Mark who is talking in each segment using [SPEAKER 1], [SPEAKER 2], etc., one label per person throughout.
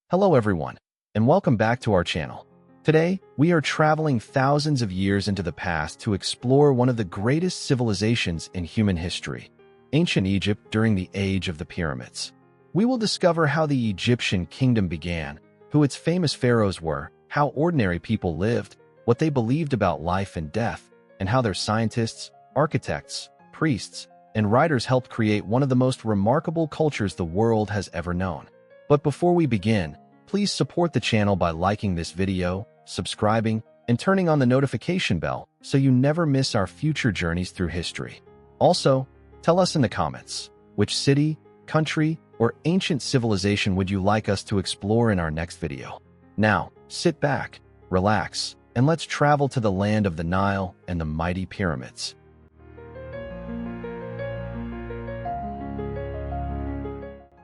[SPEAKER 1] Hello everyone, and welcome back to our channel. Today, we are traveling thousands of years into the past to explore one of the greatest civilizations in human history, ancient Egypt during the Age of the Pyramids. We will discover how the Egyptian kingdom began, who its famous pharaohs were, how ordinary people lived, what they believed about life and death, and how their scientists, architects, priests, and writers helped create one of the most remarkable cultures the world has ever known. But before we begin, please support the channel by liking this video, subscribing, and turning on the notification bell so you never miss our future journeys through history. Also, tell us in the comments, which city, country, or ancient civilization would you like us to explore in our next video? Now, sit back, relax, and let's travel to the land of the Nile and the mighty pyramids.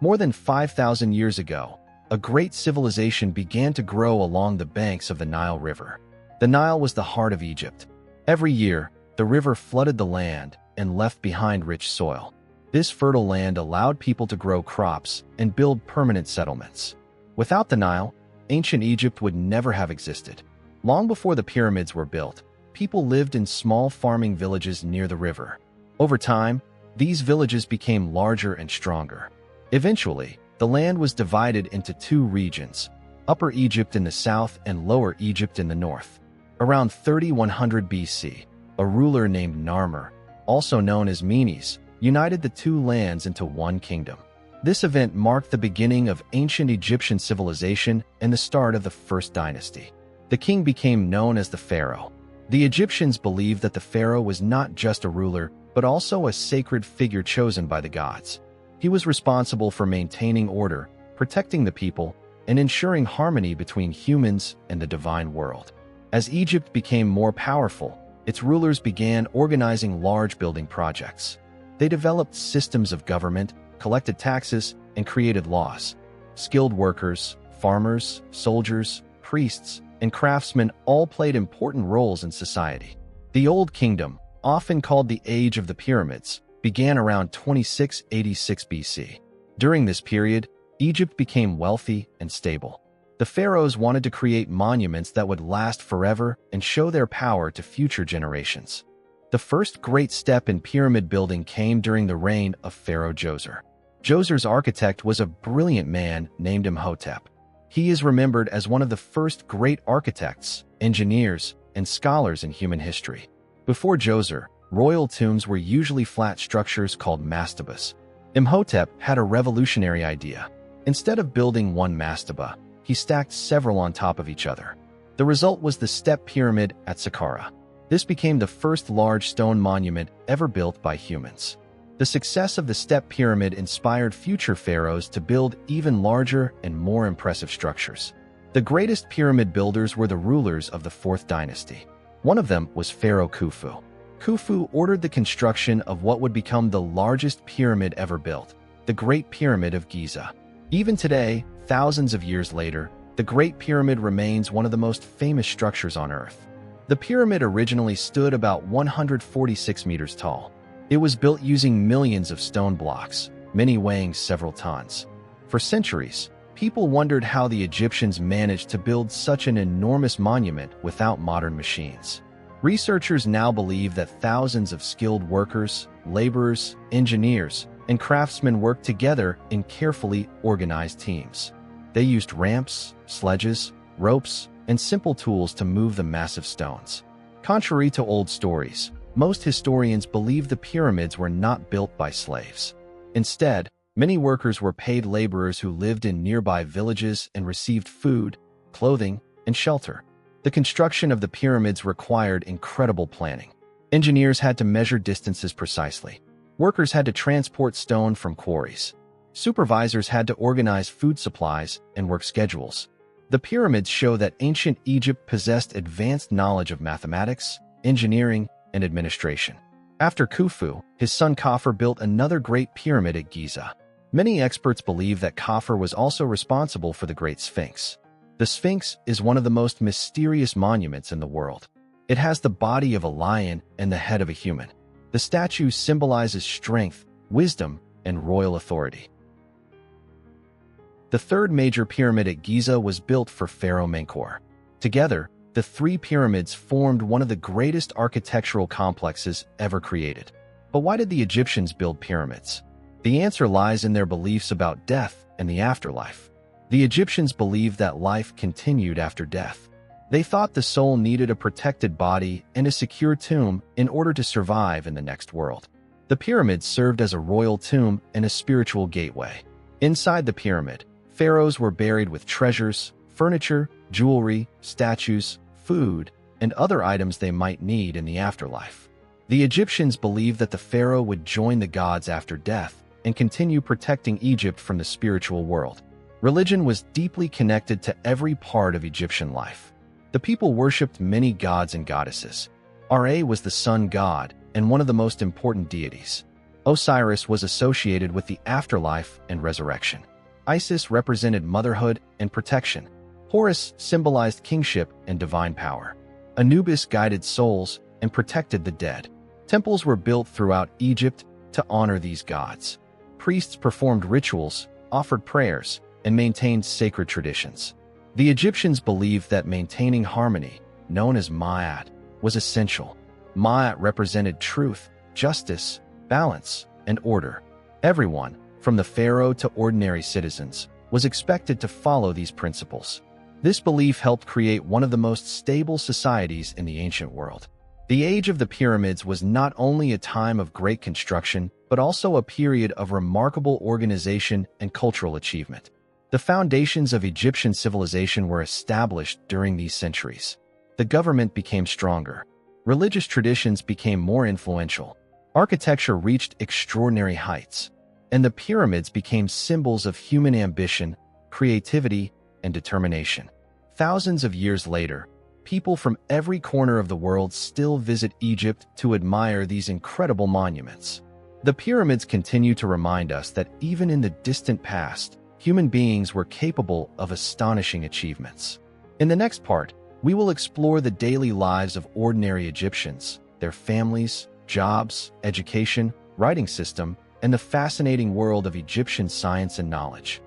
[SPEAKER 1] More than 5,000 years ago, a great civilization began to grow along the banks of the Nile River. The Nile was the heart of Egypt. Every year, the river flooded the land and left behind rich soil. This fertile land allowed people to grow crops and build permanent settlements. Without the Nile, ancient Egypt would never have existed. Long before the pyramids were built, people lived in small farming villages near the river. Over time, these villages became larger and stronger. Eventually, the land was divided into two regions, Upper Egypt in the south and Lower Egypt in the north. Around 3100 BC, a ruler named Narmer, also known as Menes, united the two lands into one kingdom. This event marked the beginning of ancient Egyptian civilization and the start of the first dynasty. The king became known as the pharaoh. The Egyptians believed that the pharaoh was not just a ruler, but also a sacred figure chosen by the gods. He was responsible for maintaining order, protecting the people, and ensuring harmony between humans and the divine world. As Egypt became more powerful, its rulers began organizing large building projects. They developed systems of government, collected taxes, and created laws. Skilled workers, farmers, soldiers, priests, and craftsmen all played important roles in society. The Old Kingdom, often called the Age of the Pyramids, began around 2686 BC. During this period, Egypt became wealthy and stable. The pharaohs wanted to create monuments that would last forever and show their power to future generations. The first great step in pyramid building came during the reign of Pharaoh Djoser. Djoser's architect was a brilliant man named Imhotep. He is remembered as one of the first great architects, engineers, and scholars in human history. Before Djoser, royal tombs were usually flat structures called mastabas. Imhotep had a revolutionary idea. Instead of building one mastaba, he stacked several on top of each other. The result was the step pyramid at Saqqara. This became the first large stone monument ever built by humans. The success of the step pyramid inspired future pharaohs to build even larger and more impressive structures. The greatest pyramid builders were the rulers of the fourth dynasty. One of them was Pharaoh Khufu. Khufu ordered the construction of what would become the largest pyramid ever built, the Great Pyramid of Giza. Even today, thousands of years later, the Great Pyramid remains one of the most famous structures on Earth. The pyramid originally stood about 146 meters tall. It was built using millions of stone blocks, many weighing several tons. For centuries, people wondered how the Egyptians managed to build such an enormous monument without modern machines. Researchers now believe that thousands of skilled workers, laborers, engineers, and craftsmen worked together in carefully organized teams. They used ramps, sledges, ropes, and simple tools to move the massive stones. Contrary to old stories, most historians believe the pyramids were not built by slaves. Instead, many workers were paid laborers who lived in nearby villages and received food, clothing, and shelter. The construction of the pyramids required incredible planning. Engineers had to measure distances precisely. Workers had to transport stone from quarries. Supervisors had to organize food supplies and work schedules. The pyramids show that ancient Egypt possessed advanced knowledge of mathematics, engineering, and administration. After Khufu, his son Khafre built another great pyramid at Giza. Many experts believe that Khafre was also responsible for the Great Sphinx. The Sphinx is one of the most mysterious monuments in the world. It has the body of a lion and the head of a human. The statue symbolizes strength, wisdom, and royal authority. The third major pyramid at Giza was built for Pharaoh Menkaure. Together, the three pyramids formed one of the greatest architectural complexes ever created. But why did the Egyptians build pyramids? The answer lies in their beliefs about death and the afterlife. The Egyptians believed that life continued after death. They thought the soul needed a protected body and a secure tomb in order to survive in the next world. The pyramids served as a royal tomb and a spiritual gateway. Inside the pyramid, pharaohs were buried with treasures, furniture, jewelry, statues, food, and other items they might need in the afterlife. The Egyptians believed that the pharaoh would join the gods after death and continue protecting Egypt from the spiritual world. Religion was deeply connected to every part of Egyptian life. The people worshipped many gods and goddesses. Ra was the sun god and one of the most important deities. Osiris was associated with the afterlife and resurrection. Isis represented motherhood and protection. Horus symbolized kingship and divine power. Anubis guided souls and protected the dead. Temples were built throughout Egypt to honor these gods. Priests performed rituals, offered prayers, and maintained sacred traditions. The Egyptians believed that maintaining harmony, known as Ma'at, was essential. Ma'at represented truth, justice, balance, and order. Everyone, from the pharaoh to ordinary citizens, was expected to follow these principles. This belief helped create one of the most stable societies in the ancient world. The age of the pyramids was not only a time of great construction, but also a period of remarkable organization and cultural achievement. The foundations of Egyptian civilization were established during these centuries. The government became stronger. Religious traditions became more influential. Architecture reached extraordinary heights. And the pyramids became symbols of human ambition, creativity, and determination. Thousands of years later, people from every corner of the world still visit Egypt to admire these incredible monuments. The pyramids continue to remind us that even in the distant past, human beings were capable of astonishing achievements. In the next part, we will explore the daily lives of ordinary Egyptians, their families, jobs, education, writing system, and the fascinating world of Egyptian science and knowledge.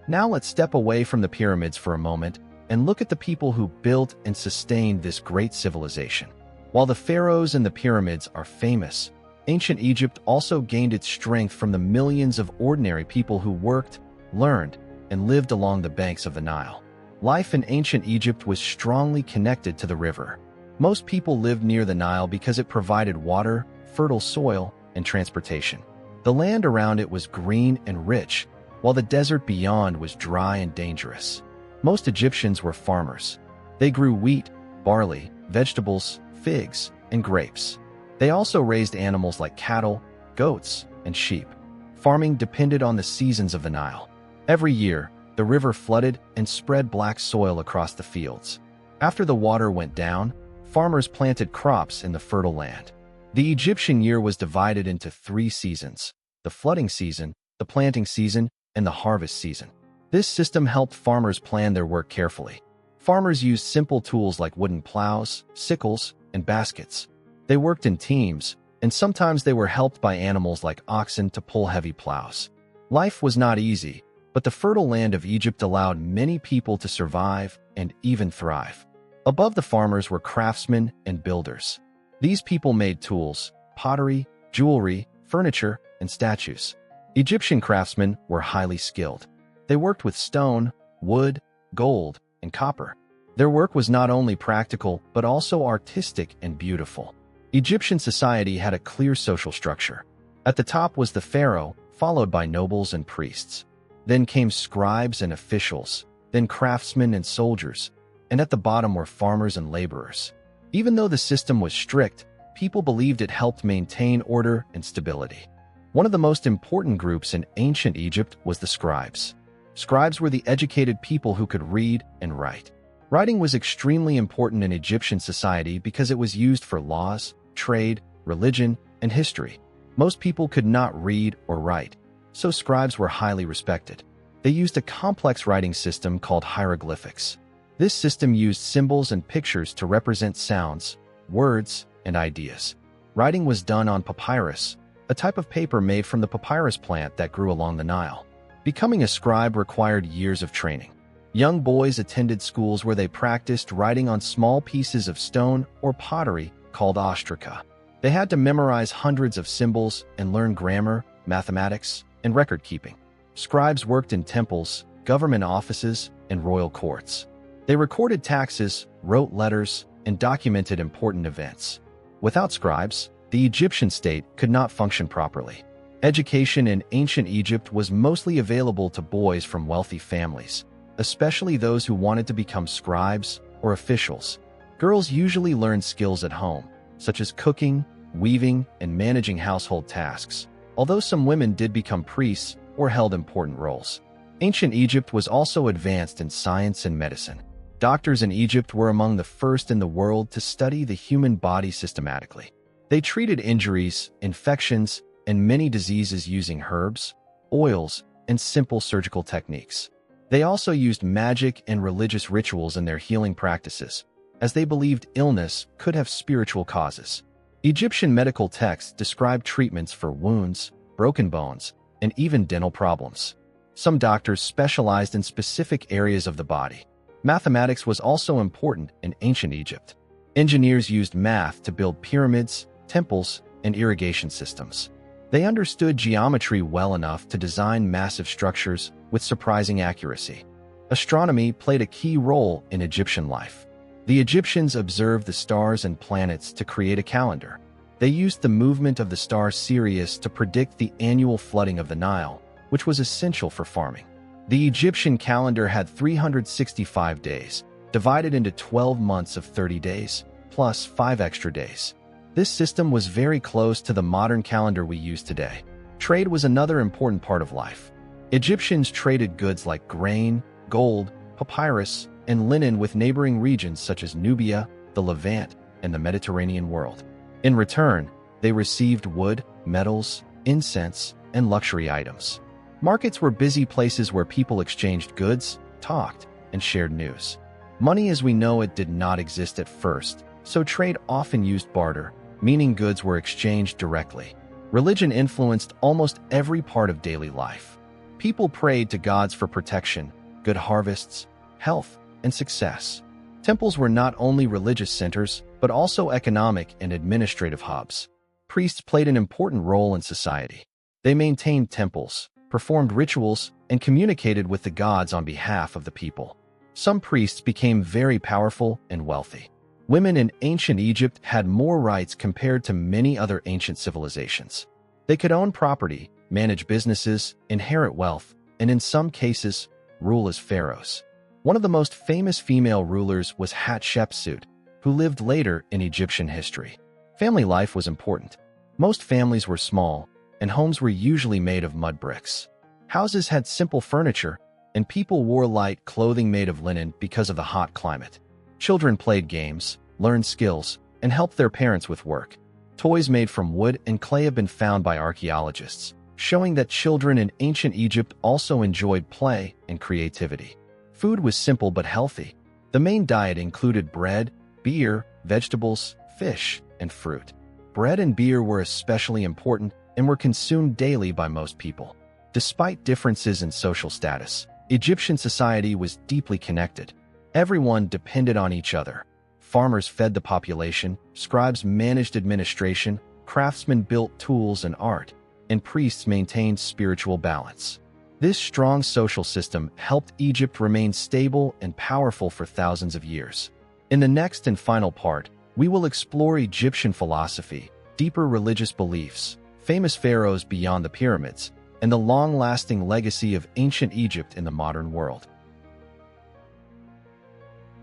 [SPEAKER 1] Now let's step away from the pyramids for a moment and look at the people who built and sustained this great civilization. While the pharaohs and the pyramids are famous, ancient Egypt also gained its strength from the millions of ordinary people who worked, learned, and lived along the banks of the Nile. Life in ancient Egypt was strongly connected to the river. Most people lived near the Nile because it provided water, fertile soil, and transportation. The land around it was green and rich, while the desert beyond was dry and dangerous. Most Egyptians were farmers. They grew wheat, barley, vegetables, figs, and grapes. They also raised animals like cattle, goats, and sheep. Farming depended on the seasons of the Nile. Every year, the river flooded and spread black soil across the fields. After the water went down, farmers planted crops in the fertile land. The Egyptian year was divided into 3 seasons: the flooding season, the planting season, and the harvest season. This system helped farmers plan their work carefully. Farmers used simple tools like wooden plows, sickles, and baskets. They worked in teams, and sometimes they were helped by animals like oxen to pull heavy plows. Life was not easy, but the fertile land of Egypt allowed many people to survive and even thrive. Above the farmers were craftsmen and builders. These people made tools, pottery, jewelry, furniture, and statues. Egyptian craftsmen were highly skilled. They worked with stone, wood, gold, and copper. Their work was not only practical, but also artistic and beautiful. Egyptian society had a clear social structure. At the top was the pharaoh, followed by nobles and priests. Then came scribes and officials, then craftsmen and soldiers, and at the bottom were farmers and laborers. Even though the system was strict, people believed it helped maintain order and stability. One of the most important groups in ancient Egypt was the scribes. Scribes were the educated people who could read and write. Writing was extremely important in Egyptian society because it was used for laws, trade, religion, and history. Most people could not read or write, so scribes were highly respected. They used a complex writing system called hieroglyphics. This system used symbols and pictures to represent sounds, words, and ideas. Writing was done on papyrus, a type of paper made from the papyrus plant that grew along the Nile. Becoming a scribe required years of training. Young boys attended schools where they practiced writing on small pieces of stone or pottery called ostraca. They had to memorize hundreds of symbols and learn grammar, mathematics, and record-keeping. Scribes worked in temples, government offices, and royal courts. They recorded taxes, wrote letters, and documented important events. Without scribes, the Egyptian state could not function properly. Education in ancient Egypt was mostly available to boys from wealthy families, especially those who wanted to become scribes or officials. Girls usually learned skills at home, such as cooking, weaving, and managing household tasks, although some women did become priests or held important roles. Ancient Egypt was also advanced in science and medicine. Doctors in Egypt were among the first in the world to study the human body systematically. They treated injuries, infections, and many diseases using herbs, oils, and simple surgical techniques. They also used magic and religious rituals in their healing practices, as they believed illness could have spiritual causes. Egyptian medical texts describe treatments for wounds, broken bones, and even dental problems. Some doctors specialized in specific areas of the body. Mathematics was also important in ancient Egypt. Engineers used math to build pyramids, temples, and irrigation systems. They understood geometry well enough to design massive structures with surprising accuracy. Astronomy played a key role in Egyptian life. The Egyptians observed the stars and planets to create a calendar. They used the movement of the star Sirius to predict the annual flooding of the Nile, which was essential for farming. The Egyptian calendar had 365 days, divided into 12 months of 30 days, plus 5 extra days. This system was very close to the modern calendar we use today. Trade was another important part of life. Egyptians traded goods like grain, gold, papyrus, and linen with neighboring regions such as Nubia, the Levant, and the Mediterranean world. In return, they received wood, metals, incense, and luxury items. Markets were busy places where people exchanged goods, talked, and shared news. Money as we know it did not exist at first, so trade often used barter, meaning goods were exchanged directly. Religion influenced almost every part of daily life. People prayed to gods for protection, good harvests, health, and success. Temples were not only religious centers, but also economic and administrative hubs. Priests played an important role in society. They maintained temples, performed rituals, and communicated with the gods on behalf of the people. Some priests became very powerful and wealthy. Women in ancient Egypt had more rights compared to many other ancient civilizations. They could own property, manage businesses, inherit wealth, and in some cases, rule as pharaohs. One of the most famous female rulers was Hatshepsut, who lived later in Egyptian history. Family life was important. Most families were small, and homes were usually made of mud bricks. Houses had simple furniture, and people wore light clothing made of linen because of the hot climate. Children played games, learned skills, and helped their parents with work. Toys made from wood and clay have been found by archaeologists, showing that children in ancient Egypt also enjoyed play and creativity. Food was simple but healthy. The main diet included bread, beer, vegetables, fish, and fruit. Bread and beer were especially important and were consumed daily by most people. Despite differences in social status, Egyptian society was deeply connected. Everyone depended on each other. Farmers fed the population, scribes managed administration, craftsmen built tools and art, and priests maintained spiritual balance. This strong social system helped Egypt remain stable and powerful for thousands of years. In the next and final part, we will explore Egyptian philosophy, deeper religious beliefs, famous pharaohs beyond the pyramids, and the long-lasting legacy of ancient Egypt in the modern world.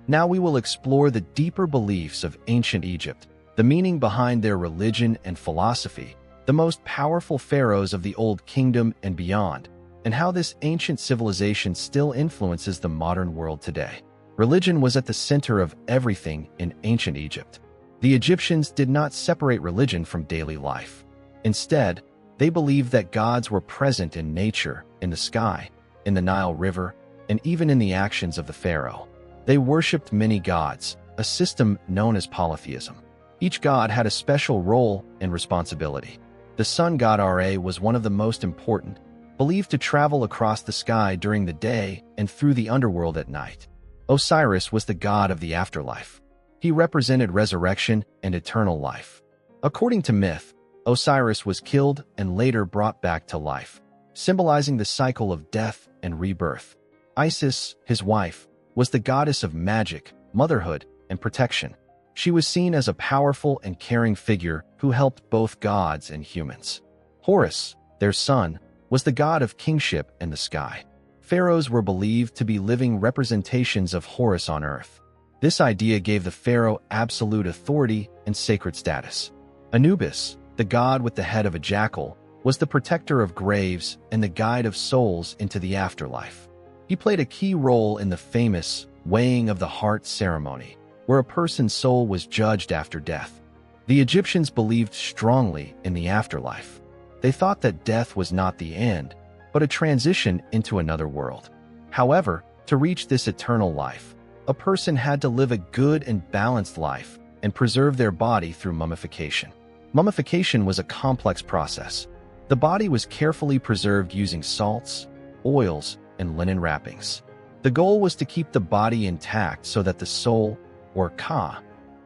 [SPEAKER 1] Now we will explore the deeper beliefs of ancient Egypt, the meaning behind their religion and philosophy, the most powerful pharaohs of the Old Kingdom and beyond, and how this ancient civilization still influences the modern world today. Religion was at the center of everything in ancient Egypt. The Egyptians did not separate religion from daily life. Instead, they believed that gods were present in nature, in the sky, in the Nile River, and even in the actions of the pharaoh. They worshipped many gods, a system known as polytheism. Each god had a special role and responsibility. The sun god Ra was one of the most important. believed to travel across the sky during the day and through the underworld at night. Osiris was the god of the afterlife. He represented resurrection and eternal life. According to myth, Osiris was killed and later brought back to life, symbolizing the cycle of death and rebirth. Isis, his wife, was the goddess of magic, motherhood, and protection. She was seen as a powerful and caring figure who helped both gods and humans. Horus, their son, was the god of kingship and the sky. Pharaohs were believed to be living representations of Horus on earth. This idea gave the pharaoh absolute authority and sacred status. Anubis, the god with the head of a jackal, was the protector of graves and the guide of souls into the afterlife. He played a key role in the famous weighing of the heart ceremony, where a person's soul was judged after death. The Egyptians believed strongly in the afterlife. They thought that death was not the end, but a transition into another world. However, to reach this eternal life, a person had to live a good and balanced life and preserve their body through mummification. Mummification was a complex process. The body was carefully preserved using salts, oils, and linen wrappings. The goal was to keep the body intact so that the soul, or Ka,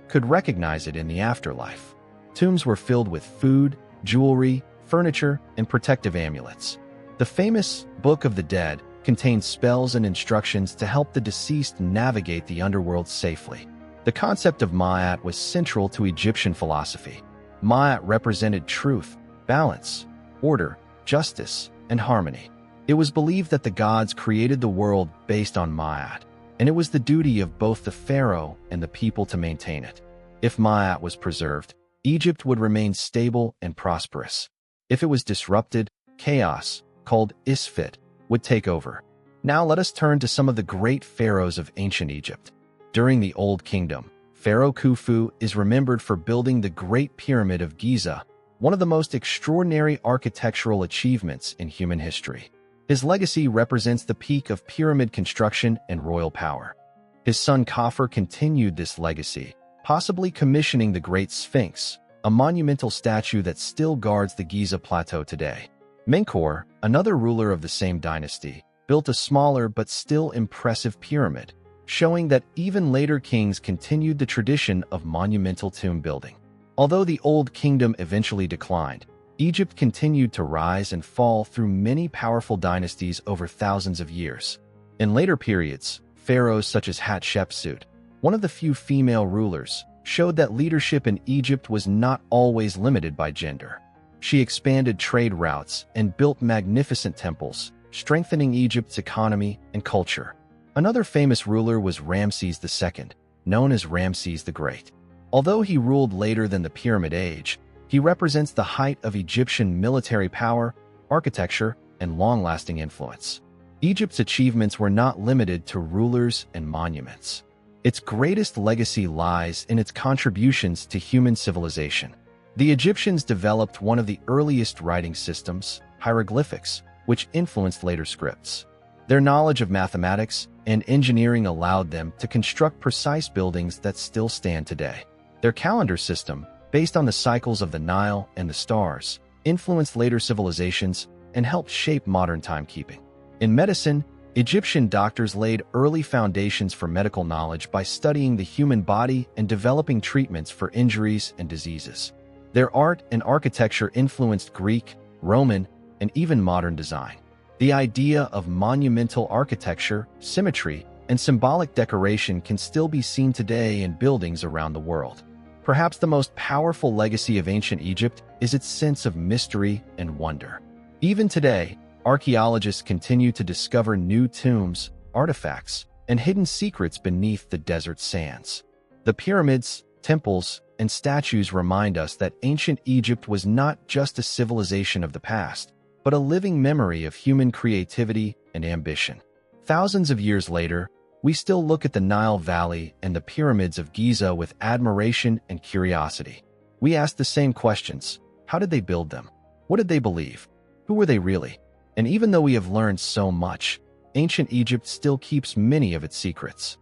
[SPEAKER 1] could recognize it in the afterlife. Tombs were filled with food, jewelry, furniture, and protective amulets. The famous Book of the Dead contained spells and instructions to help the deceased navigate the underworld safely. The concept of Ma'at was central to Egyptian philosophy. Ma'at represented truth, balance, order, justice, and harmony. It was believed that the gods created the world based on Ma'at, and it was the duty of both the pharaoh and the people to maintain it. If Ma'at was preserved, Egypt would remain stable and prosperous. If it was disrupted, chaos, called Isfit, would take over. Now let us turn to some of the great pharaohs of ancient Egypt. During the Old Kingdom, Pharaoh Khufu is remembered for building the Great Pyramid of Giza, one of the most extraordinary architectural achievements in human history. His legacy represents the peak of pyramid construction and royal power. His son Khafre continued this legacy, possibly commissioning the Great Sphinx, a monumental statue that still guards the Giza Plateau today. Menkaure, another ruler of the same dynasty, built a smaller but still impressive pyramid, showing that even later kings continued the tradition of monumental tomb building. Although the Old Kingdom eventually declined, Egypt continued to rise and fall through many powerful dynasties over thousands of years. In later periods, pharaohs such as Hatshepsut, one of the few female rulers, showed that leadership in Egypt was not always limited by gender. She expanded trade routes and built magnificent temples, strengthening Egypt's economy and culture. Another famous ruler was Ramesses II, known as Ramses the Great. Although he ruled later than the Pyramid Age, he represents the height of Egyptian military power, architecture, and long-lasting influence. Egypt's achievements were not limited to rulers and monuments. Its greatest legacy lies in its contributions to human civilization. The Egyptians developed one of the earliest writing systems, hieroglyphics, which influenced later scripts. Their knowledge of mathematics and engineering allowed them to construct precise buildings that still stand today. Their calendar system, based on the cycles of the Nile and the stars, influenced later civilizations and helped shape modern timekeeping. In medicine, Egyptian doctors laid early foundations for medical knowledge by studying the human body and developing treatments for injuries and diseases. Their art and architecture influenced Greek, Roman, and even modern design. The idea of monumental architecture, symmetry, and symbolic decoration can still be seen today in buildings around the world. Perhaps the most powerful legacy of ancient Egypt is its sense of mystery and wonder. Even today, archaeologists continue to discover new tombs, artifacts, and hidden secrets beneath the desert sands. The pyramids, temples, and statues remind us that ancient Egypt was not just a civilization of the past, but a living memory of human creativity and ambition. Thousands of years later, we still look at the Nile Valley and the pyramids of Giza with admiration and curiosity. We ask the same questions. How did they build them? What did they believe? Who were they really? And even though we have learned so much, ancient Egypt still keeps many of its secrets.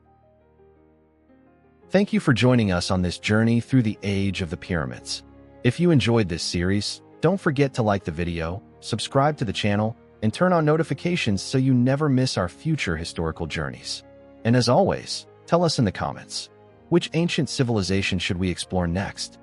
[SPEAKER 1] Thank you for joining us on this journey through the age of the pyramids. If you enjoyed this series, don't forget to like the video, subscribe to the channel, and turn on notifications so you never miss our future historical journeys. And as always, tell us in the comments, which ancient civilization should we explore next?